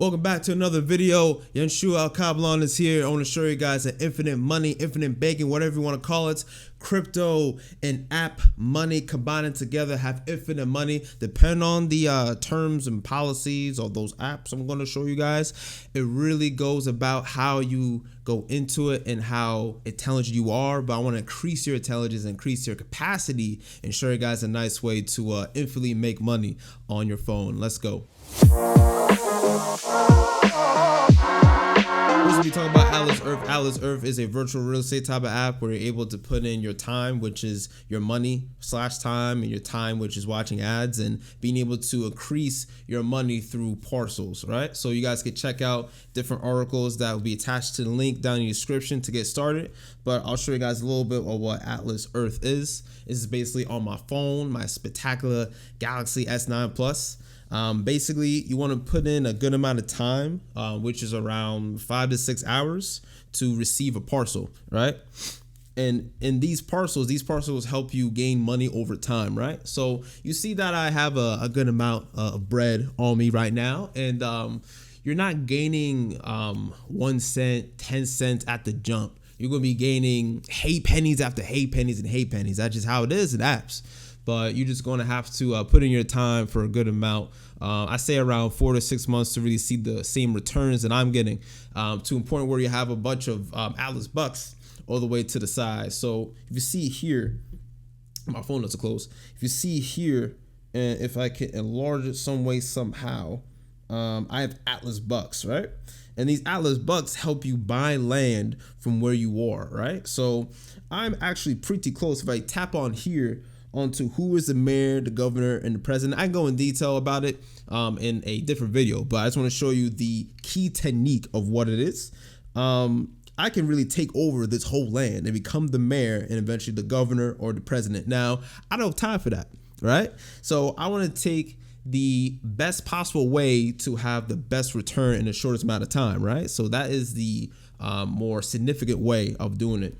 Welcome back to another video. Alkebu-Lan is here. I want to show you guys that infinite money, infinite banking, whatever you want to call it, crypto and app money combining together have infinite money. Depending on the terms and policies of those apps I'm going to show you guys, it really goes about how you go into it and how intelligent you are. But I want to increase your intelligence, increase your capacity, and show you guys a nice way to infinitely make money on your phone. Let's go. First, we talk about Atlas Earth. Atlas Earth is a virtual real estate type of app where you're able to put in your time, which is your money / time, and your time, which is watching ads, and being able to increase your money through parcels, right? So you guys can check out different articles that will be attached to the link down in the description to get started. But I'll show you guys a little bit of what Atlas Earth is. This is basically on my phone, my spectacular Galaxy S9 Plus. Basically, you want to put in a good amount of time, which is around 5 to 6 hours to receive a parcel, right? And in these parcels help you gain money over time, right? So you see that I have a good amount of bread on me right now, and you're not gaining 1 cent, 10 cents at the jump. You're going to be gaining hay pennies after hay pennies and hay pennies. That's just how it is in apps. But you're just going to have to put in your time for a good amount. I say around 4 to 6 months to really see the same returns that I'm getting, to a point where you have a bunch of Atlas bucks all the way to the side. So if you see here, my phone doesn't close. If you see here, and if I can enlarge it some way somehow, I have Atlas bucks, right? And these Atlas bucks help you buy land from where you are, right? So I'm actually pretty close. If I tap on here, onto who is the mayor, the governor, and the president. I can go in detail about it in a different video, but I just want to show you the key technique of what it is. I can really take over this whole land and become the mayor and eventually the governor or the president. Now, I don't have time for that, right? So I want to take the best possible way to have the best return in the shortest amount of time, right? So that is the more significant way of doing it,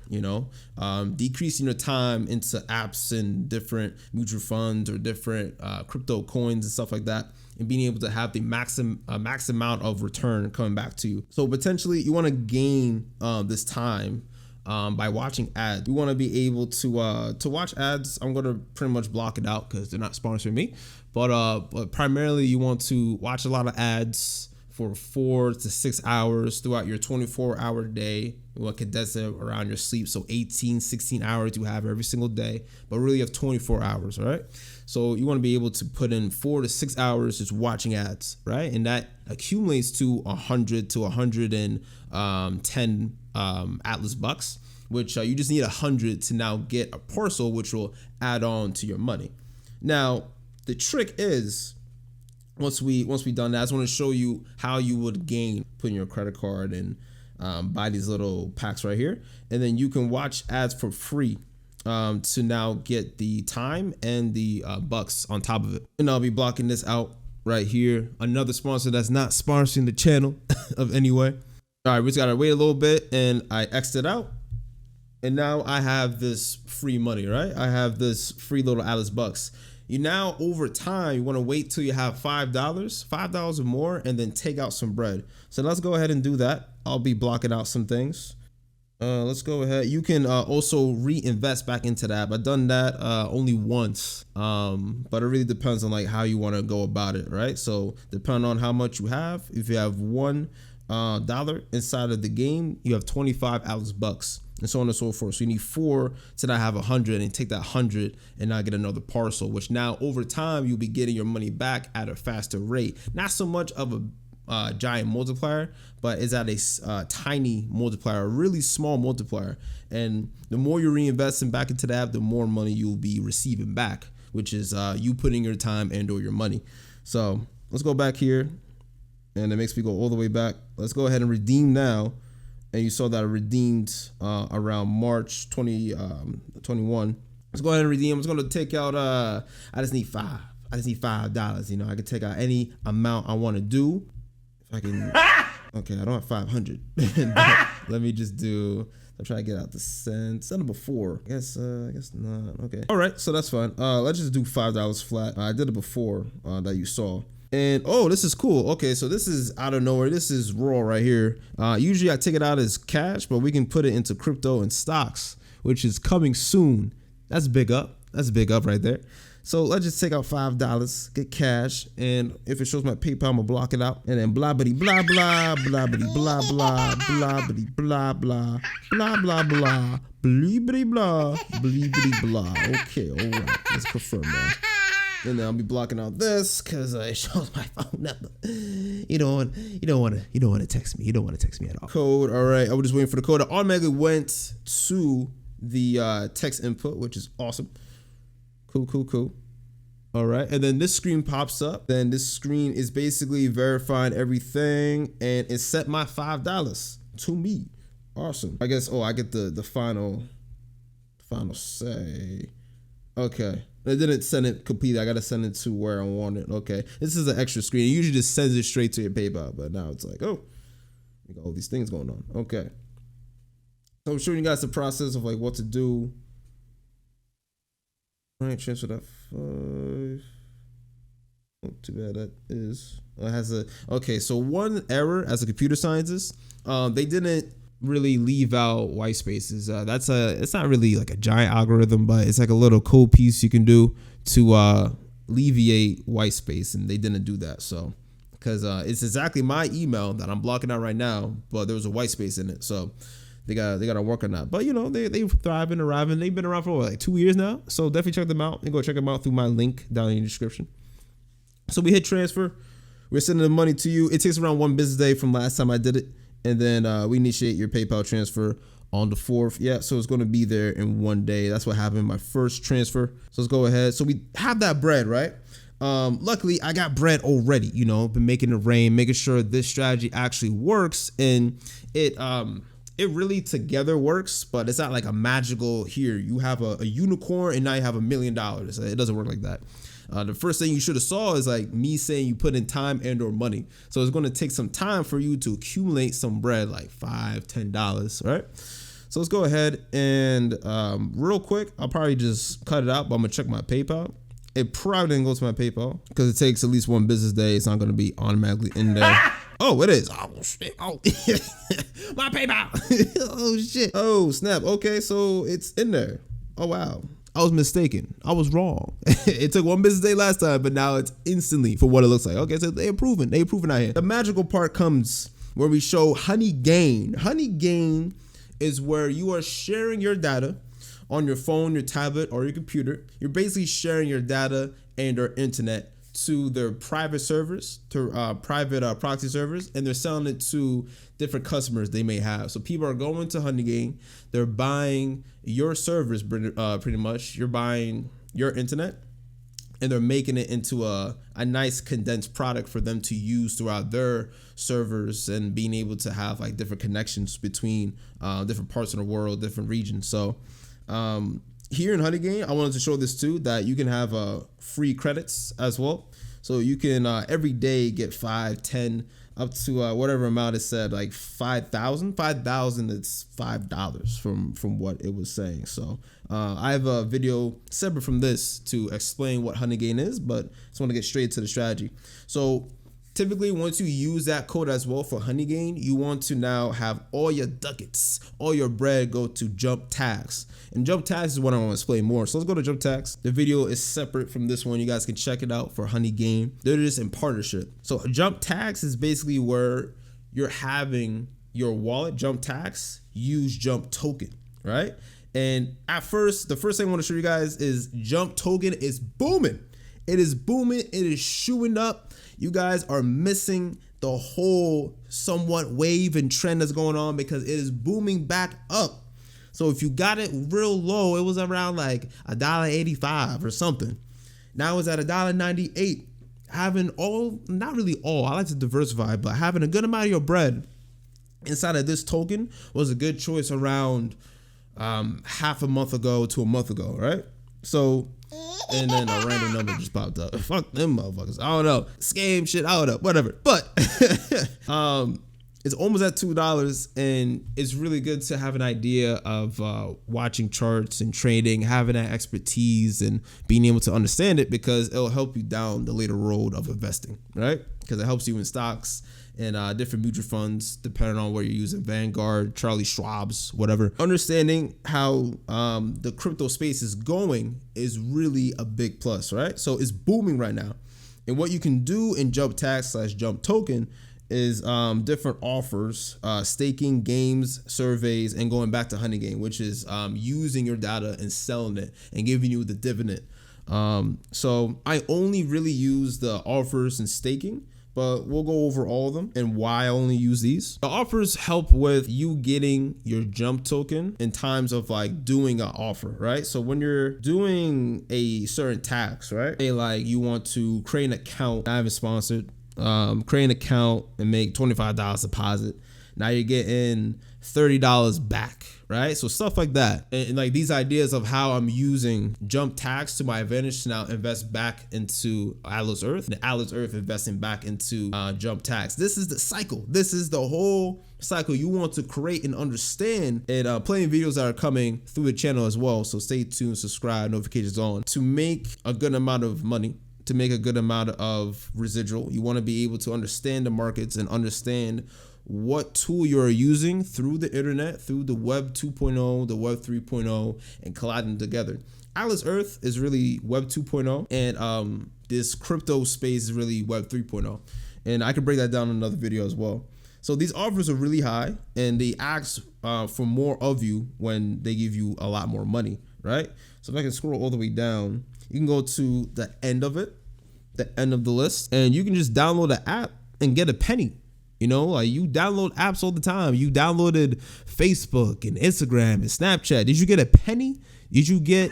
decreasing your time into apps and different mutual funds or different crypto coins and stuff like that, and being able to have the max amount of return coming back to you. So potentially you want to gain this time by watching ads. You want to be able to watch ads. I'm going to pretty much block it out because they're not sponsoring me, but primarily you want to watch a lot of ads for 4 to 6 hours throughout your 24-hour day. You want to condense it around your sleep. So 18, 16 hours you have every single day, but really you have 24 hours, right? So you want to be able to put in 4 to 6 hours just watching ads, right? And that accumulates to 100 to 110 Atlas bucks, which you just need 100 to now get a parcel, which will add on to your money. Now, the trick is, once we done that, I just want to show you how you would gain, put in your credit card and buy these little packs right here, and then you can watch ads for free to now get the time and the bucks on top of it. And I'll be blocking this out right here. Another sponsor that's not sponsoring the channel of any way. All right, we just gotta wait a little bit, and I exit out, and now I have this free money, right? I have this free little Atlas bucks. You now, over time, you want to wait till you have $5 or more, and then take out some bread. So let's go ahead and do that. I'll be blocking out some things. Let's go ahead. You can also reinvest back into that. I've done that only once, but it really depends on like how you want to go about it, right? So depending on how much you have, if you have $1 inside of the game, you have 25 Atlas bucks, and so on and so forth. So you need 4 to now have 100, and take that 100 and now get another parcel, which now over time you'll be getting your money back at a faster rate. Not so much of a giant multiplier, but it's at a tiny multiplier, a really small multiplier. And the more you're reinvesting back into the app, the more money you'll be receiving back, which is you putting your time and or your money. So let's go back here, and it makes me go all the way back. Let's go ahead and redeem now. And you saw that I redeemed around March 2021. Let's go ahead and redeem. I'm just gonna take out I just need $5. I can take out any amount I want to do. If I can okay, I don't have 500. Let me just do, I'm trying to get out the cents. Instead of before. I guess not. Okay. All right, so that's fine. Let's just do $5 flat. I did it before that you saw. And oh, this is cool. Okay, so this is out of nowhere. This is raw right here. Usually I take it out as cash, but we can put it into crypto and stocks, which is coming soon. That's big up. That's big up right there. So let's just take out $5, get cash, and if it shows my PayPal, I'm gonna block it out. And then blah bitty blah blah blah bitty blah blah blah bitty blah blah blah blah blah bitty blah bitty blah. Okay, all right, let's confirm that. And then I'll be blocking out this because it shows my phone number. You don't want to text me. You don't want to text me at all. Code. All right. I was just waiting for the code. It automatically went to the text input, which is awesome. Cool. All right. And then this screen pops up. Then this screen is basically verifying everything, and it set my $5 to me. Awesome. I guess. Oh, I get the final say. Okay. It didn't send it completely. I got to send it to where I want it. Okay. This is an extra screen. It usually just sends it straight to your PayPal, but now it's like, oh, we got all these things going on. Okay. So I'm showing you guys the process of like what to do. All right, transfer that 5. Oh, too bad that is. It has a, okay, so one error as a computer scientist, they didn't really leave out white spaces. It's not really like a giant algorithm, but it's like a little code piece you can do to alleviate white space, and they didn't do that. So because it's exactly my email that I'm blocking out right now, but there was a white space in it, so they got to work on that. But you know, they thrive and arriving. They've been around for like 2 years now, so definitely check them out and go check them out through my link down in the description. So we hit transfer. We're sending the money to you. It takes around 1 business day from last time I did it. And then we initiate your PayPal transfer on the 4th. Yeah, so it's going to be there in 1 day. That's what happened, my first transfer. So let's go ahead. So we have that bread, right? Luckily, I got bread already. You know, been making it rain, making sure this strategy actually works. And it really together works, but it's not like a magical, here, you have a unicorn and now you have $1 million. It doesn't work like that. The first thing you should have saw is like me saying you put in time and or money. So it's going to take some time for you to accumulate some bread, like $5, $10, right? So let's go ahead and real quick, I'll probably just cut it out, but I'm gonna check my PayPal. It probably didn't go to my PayPal because it takes at least 1 business day. It's not going to be automatically in there. Oh, it is. Oh, shit. Oh, my PayPal. Oh, shit. Oh, snap. Okay, so it's in there. Oh, wow. I was mistaken. I was wrong. It took 1 business day last time, but now it's instantly for what it looks like. Okay, so they're improving. They're improving out here. The magical part comes where we show HONEYGAIN. HONEYGAIN is where you are sharing your data on your phone, your tablet, or your computer. You're basically sharing your data and your internet to their private servers, to private proxy servers, and they're selling it to different customers they may have. So people are going to HONEYGAIN, they're buying your servers pretty much. You're buying your internet, and they're making it into a nice condensed product for them to use throughout their servers and being able to have like different connections between different parts of the world, different regions. So here in HONEYGAIN, I wanted to show this too, that you can have free credits as well. So you can every day get 5, 10, up to whatever amount it said, like 5,000. 5,000, it's $5 from what it was saying. So I have a video separate from this to explain what HONEYGAIN is, but I just want to get straight to the strategy. So typically, once you use that code as well for HONEYGAIN, you want to now have all your ducats, all your bread go to JumpTask. And JumpTask is what I want to explain more. So let's go to JumpTask. The video is separate from this one. You guys can check it out for HONEYGAIN. They're just in partnership. So JumpTask is basically where you're having your wallet, JumpTask, use JumpToken, right? And at first, the first thing I want to show you guys is JumpToken is booming. It is booming. It is shooting up. You guys are missing the whole somewhat wave and trend that's going on because it is booming back up. So if you got it real low, it was around like $1.85 or something. Now it's at $1.98. Having all, not really all, I like to diversify, but having a good amount of your bread inside of this token was a good choice around half a month ago to a month ago, right? So, and then a random number just popped up. Fuck them motherfuckers. I don't know. Scam shit. I don't know. Whatever. But It's almost at $2, and it's really good to have an idea of watching charts and trading, having that expertise and being able to understand it, because it'll help you down the later road of investing, right? Because it helps you in stocks and different mutual funds, depending on where you're using, Vanguard, Charlie Schwab's, whatever. Understanding how the crypto space is going is really a big plus, right? So it's booming right now. And what you can do in JumpTask / JumpToken is different offers, staking, games, surveys, and going back to HONEYGAIN, which is using your data and selling it and giving you the dividend. So I only really use the offers and staking, but we'll go over all of them and why I only use these. The offers help with you getting your JumpToken in times of like doing an offer, right? So when you're doing a certain task, right? Say like you want to create an account, I haven't sponsored, create an account and make $25 deposit. Now you're getting $30 back, right? So stuff like that. And like these ideas of how I'm using JumpTask to my advantage to now invest back into Atlas Earth, and Atlas Earth investing back into JumpTask. This is the cycle. This is the whole cycle you want to create and understand. And plenty of videos that are coming through the channel as well. So stay tuned, subscribe, notifications on. To make a good amount of money, to make a good amount of residual, you want to be able to understand the markets and understand what tool you're using through the internet, through the web 2.0, the web 3.0, and collide them together. Atlas Earth is really web 2.0, and this crypto space is really web 3.0. And I can break that down in another video as well. So these offers are really high, and they ask for more of you when they give you a lot more money, right? So if I can scroll all the way down, you can go to the end of it, the end of the list, and you can just download the app and get a penny. You know, like you download apps all the time. You downloaded Facebook and Instagram and Snapchat. Did you get a penny? Did you get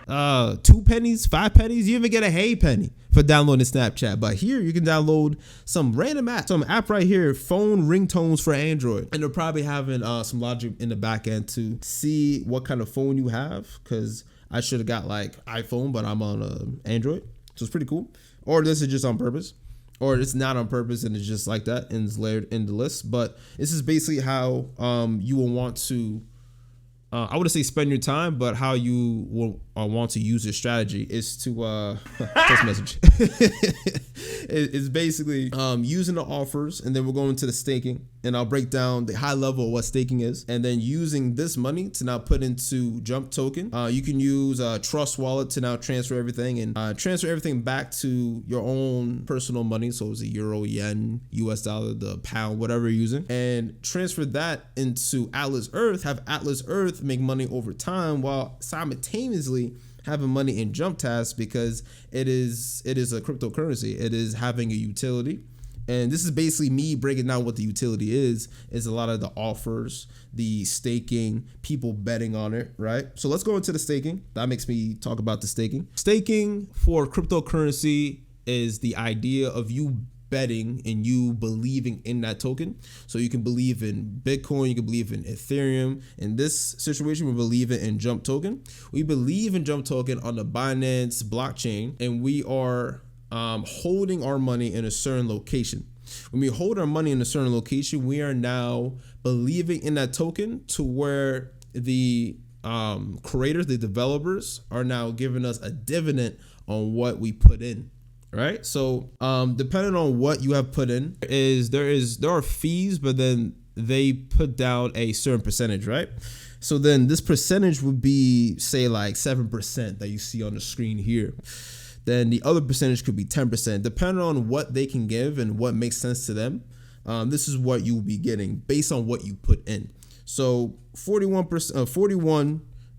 2 pennies, 5 pennies? You even get a hey penny for downloading Snapchat. But here you can download some random app, some app right here, phone ringtones for Android. And they're probably having some logic in the back end to see what kind of phone you have, because I should have got like iPhone, but I'm on Android. So it's pretty cool. Or this is just on purpose. Or it's not on purpose and it's just like that and it's layered in the list. But this is basically how you will want to, I wouldn't say spend your time, but how you will want to use your strategy is to text message. It's basically using the offers, and then we'll go into the staking, and I'll break down the high level of what staking is, and then using this money to now put into JumpToken. You can use Trust Wallet to now transfer everything and transfer everything back to your own personal money. So it's a euro, yen, US dollar, the pound, whatever you're using, and transfer that into Atlas Earth. Have Atlas Earth make money over time while simultaneously having money in JumpTask, because it is a cryptocurrency. It is having a utility. And this is basically me breaking down what the utility is a lot of the offers, the staking, people betting on it, right? So let's go into the staking. That makes me talk about the staking. Staking for cryptocurrency is the idea of you betting and you believing in that token. So you can believe in Bitcoin, you can believe in Ethereum. In this situation, we believe in JumpToken. We believe in JumpToken on the Binance blockchain, and we are holding our money in a certain location. When we hold our money in a certain location, we are now believing in that token to where the creators, the developers, are now giving us a dividend on what we put in. Right. So depending on what you have put in, there are fees, but then they put down a certain percentage. Right. So then this percentage would be, say, like 7% that you see on the screen here. Then the other percentage could be 10%, depending on what they can give and what makes sense to them. This is what you will be getting based on what you put in. So 41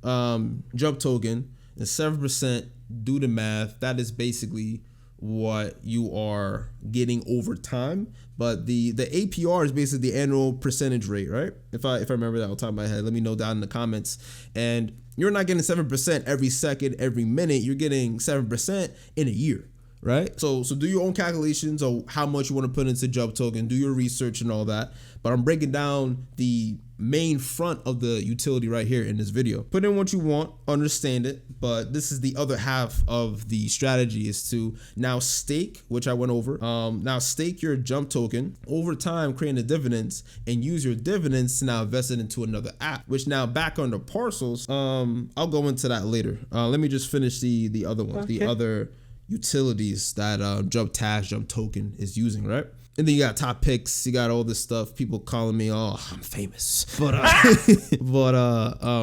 JumpToken and 7%, do the math. That is basically what you are getting over time. But the APR is basically the annual percentage rate, right? If I remember that on top of my head, let me know down in the comments. And you're not getting 7% every second, every minute. You're getting 7% in a year, right? So do your own calculations of how much you want to put into JumpToken, do your research and all that. But I'm breaking down the main front of the utility right here in this video. Put in what you want, understand it, but this is the other half of the strategy, is to now stake, which I went over. Now stake your jump token over time, creating the dividends, and use your dividends to now invest it into another app, which now back under parcels. I'll go into that later. Let me just finish the other ones, the other utilities that JumpTask, JumpToken is using, right? And then you got top picks, you got all this stuff, people calling me, oh, I'm famous. But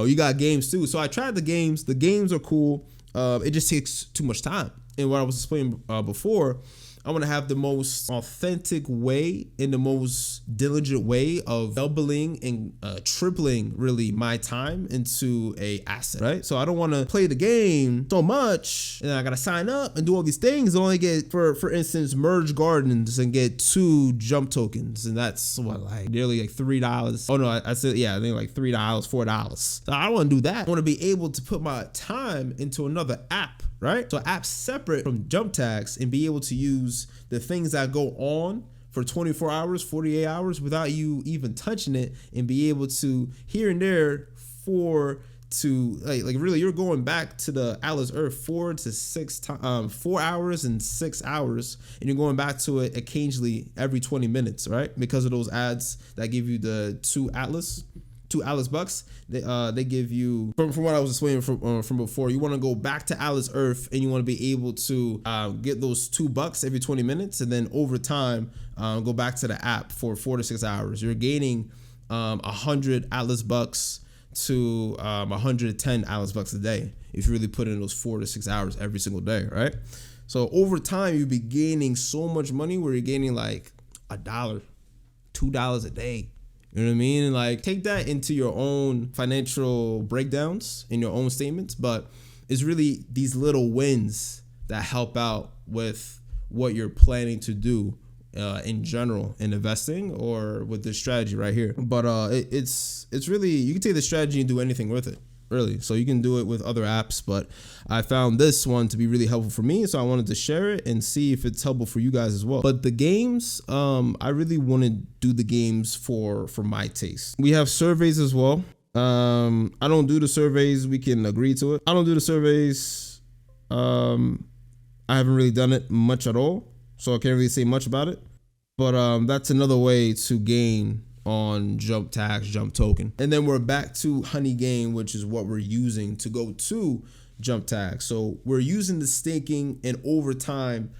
you got games too. So I tried the games. The games are cool. It just takes too much time. And what I was explaining before, I want to have the most authentic way and the most diligent way of doubling and tripling really my time into a asset, right? So I don't want to play the game so much and I got to sign up and do all these things and only get, for instance, merge gardens and get 2 jump tokens. And that's what, like nearly like $3. Oh no, I said, yeah, I think like $3, $4. So I don't want to do that. I want to be able to put my time into another app, right? So apps separate from JumpTask and be able to use the things that go on for 24 hours, 48 hours without you even touching it, and be able to here and there like really you're going back to the Atlas Earth 4 hours and 6 hours, and you're going back to it occasionally every 20 minutes, right? Because of those ads that give you the 2 Atlas bucks, they give you, from what I was explaining from before, you want to go back to Atlas Earth and you want to be able to get those $2 every 20 minutes, and then over time go back to the app for 4 to 6 hours. You're gaining 100 Atlas bucks to 110 Atlas bucks a day if you really put in those 4 to 6 hours every single day, right? So over time you'll be gaining so much money where you're gaining like $1, $2 a day. You know what I mean? And like take that into your own financial breakdowns in your own statements, but it's really these little wins that help out with what you're planning to do in general in investing or with this strategy right here. But it's really, you can take the strategy and do anything with it, really. So you can do it with other apps, but I found this one to be really helpful for me, so I wanted to share it and see if it's helpful for you guys as well. But the games, I really want to do the games for my taste. We have surveys as well. I don't do the surveys. We can agree to it. I don't do the surveys. I haven't really done it much at all, so I can't really say much about it. But that's another way to gain on JumpTask, JumpToken. And then we're back to HONEYGAIN, which is what we're using to go to JumpTask. So we're using the staking and over time,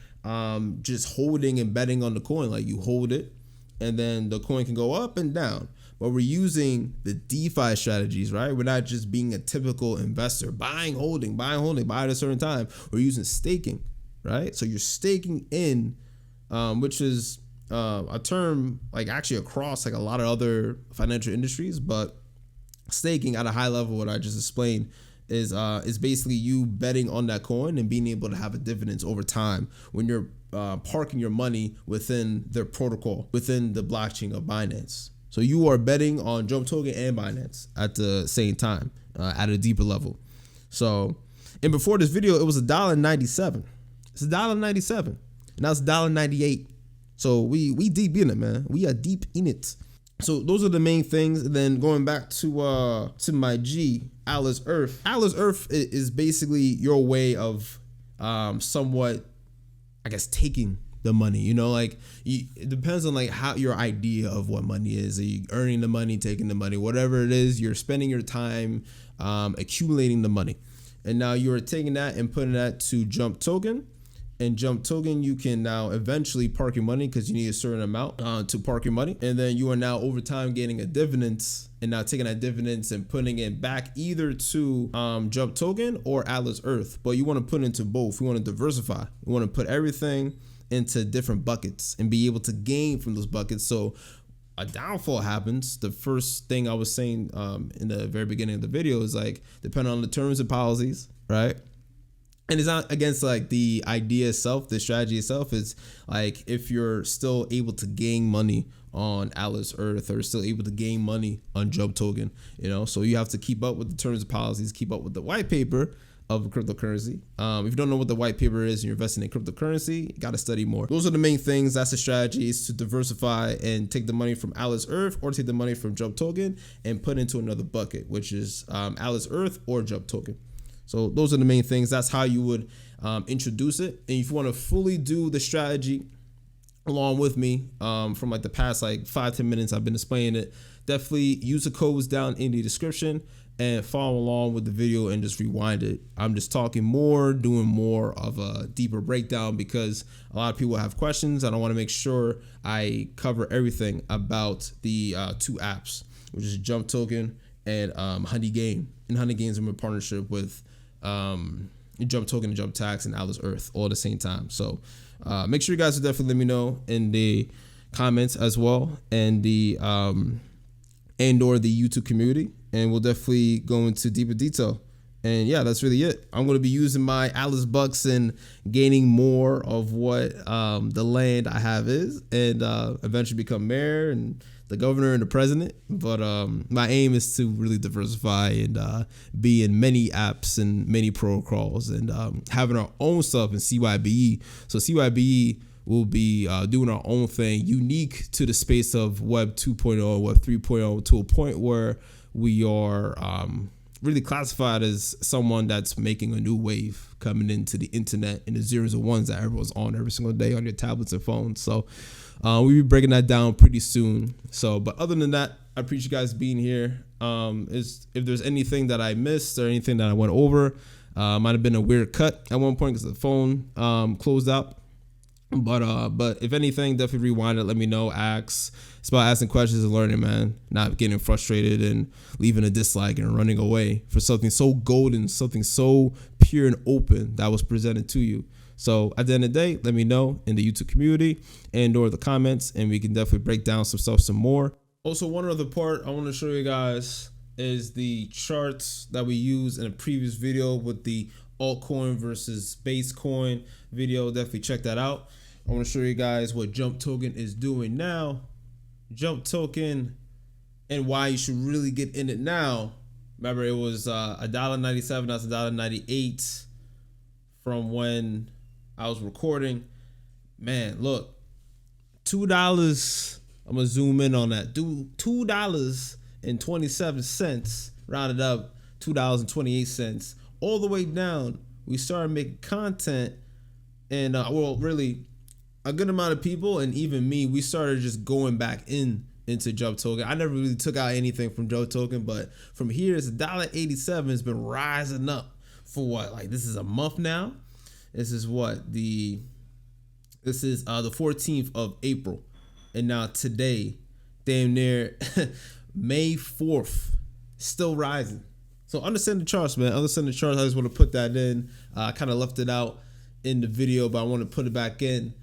just holding and betting on the coin. Like you hold it and then the coin can go up and down. But we're using the DeFi strategies, right? We're not just being a typical investor, buying, holding, buy at a certain time. We're using staking, right? So you're staking in, which is a term like actually across like a lot of other financial industries, but staking at a high level, what I just explained, is basically you betting on that coin and being able to have a dividends over time when you're parking your money within their protocol, within the blockchain of Binance. So you are betting on JumpToken and Binance at the same time, at a deeper level. So, and before this video, it was $1.97. It's $1.97. Now it's $1.98. So we deep in it, man. We are deep in it. So those are the main things. And then going back to my G, Atlas Earth. Atlas Earth is basically your way of somewhat, I guess, taking the money. You know, like it depends on like how your idea of what money is. Are you earning the money, taking the money, whatever it is, you're spending your time accumulating the money. And now you're taking that and putting that to JumpToken. And JumpToken, you can now eventually park your money because you need a certain amount to park your money. And then you are now over time getting a dividends and now taking that dividends and putting it back either to JumpToken or Atlas Earth. But you want to put into both. You want to diversify. You want to put everything into different buckets and be able to gain from those buckets. So a downfall happens. The first thing I was saying in the very beginning of the video is like, depending on the terms and policies, right? And it's not against like the idea itself, the strategy itself. Is like if you're still able to gain money on Atlas Earth or still able to gain money on JumpToken, you know, so you have to keep up with the terms and policies, keep up with the white paper of cryptocurrency. If you don't know what the white paper is and you're investing in cryptocurrency, you got to study more. Those are the main things. That's the strategy, is to diversify and take the money from Alice Earth or take the money from JumpToken and put into another bucket, which is Alice Earth or JumpToken. So those are the main things. That's how you would introduce it. And if you want to fully do the strategy along with me from like the past like 5-10 minutes I've been explaining it, definitely use the codes down in the description and follow along with the video and just rewind it. I'm just talking more, doing more of a deeper breakdown because a lot of people have questions and I want to make sure I cover everything about the two apps, which is JumpToken and HONEYGAIN. And HONEYGAIN is in a partnership with JumpToken and JumpTask and Alice Earth all at the same time. So make sure you guys will definitely let me know in the comments as well, and the and or the YouTube community, and we'll definitely go into deeper detail. And yeah, that's really it. I'm going to be using my Alice bucks and gaining more of what the land I have is, and eventually become mayor and the governor and the president. But my aim is to really diversify and be in many apps and many protocols, and having our own stuff in CYBE. So CYBE will be doing our own thing unique to the space of Web 2.0, Web 3.0, to a point where we are really classified as someone that's making a new wave coming into the internet and the zeros and ones that everyone's on every single day on your tablets and phones. So we'll be breaking that down pretty soon. So, but other than that, I appreciate you guys being here. If there's anything that I missed or anything that I went over, might have been a weird cut at one point because the phone closed out. But if anything, definitely rewind it. Let me know. Ask. It's about asking questions and learning, man. Not getting frustrated and leaving a dislike and running away for something so golden, something so pure and open that was presented to you. So at the end of the day, let me know in the YouTube community and or the comments, and we can definitely break down some stuff some more. Also, one other part I want to show you guys is the charts that we used in a previous video with the altcoin versus base coin video. Definitely check that out. I want to show you guys what JumpToken is doing now. JumpToken and why you should really get in it now. Remember, it was $1.97. That's $1.98 from when I was recording. Man, look, $2. I'm gonna zoom in on that. $2.27 rounded up, $2.28 all the way down. We started making content, and well, really a good amount of people, and even me, we started just going back into JumpToken. I never really took out anything from JumpToken, but from here, it's $1.87. It's been rising up for what? Like, this is a month now. This is what? This is the 14th of April. And now today, damn near May 4th, still rising. So understand the charts, man. Understand the charts. I just want to put that in. I kind of left it out in the video, but I want to put it back in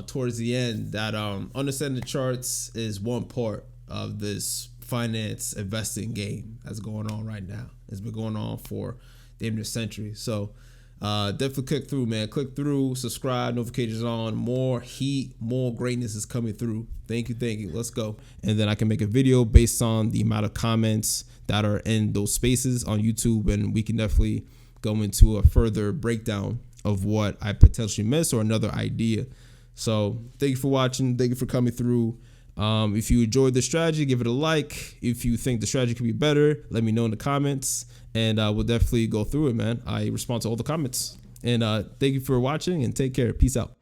towards the end. That understanding the charts is one part of this finance investing game that's going on right now. It's been going on for damn near a century. So definitely click through, man. Click through, subscribe, notifications on. More heat, more greatness is coming through. Thank you. Let's go. And then I can make a video based on the amount of comments that are in those spaces on YouTube, and we can definitely go into a further breakdown of what I potentially missed or another idea. So thank you for watching. Thank you for coming through. If you enjoyed the strategy, give it a like. If you think the strategy could be better, let me know in the comments, and we'll definitely go through it, man. I respond to all the comments. And thank you for watching, and take care. Peace out.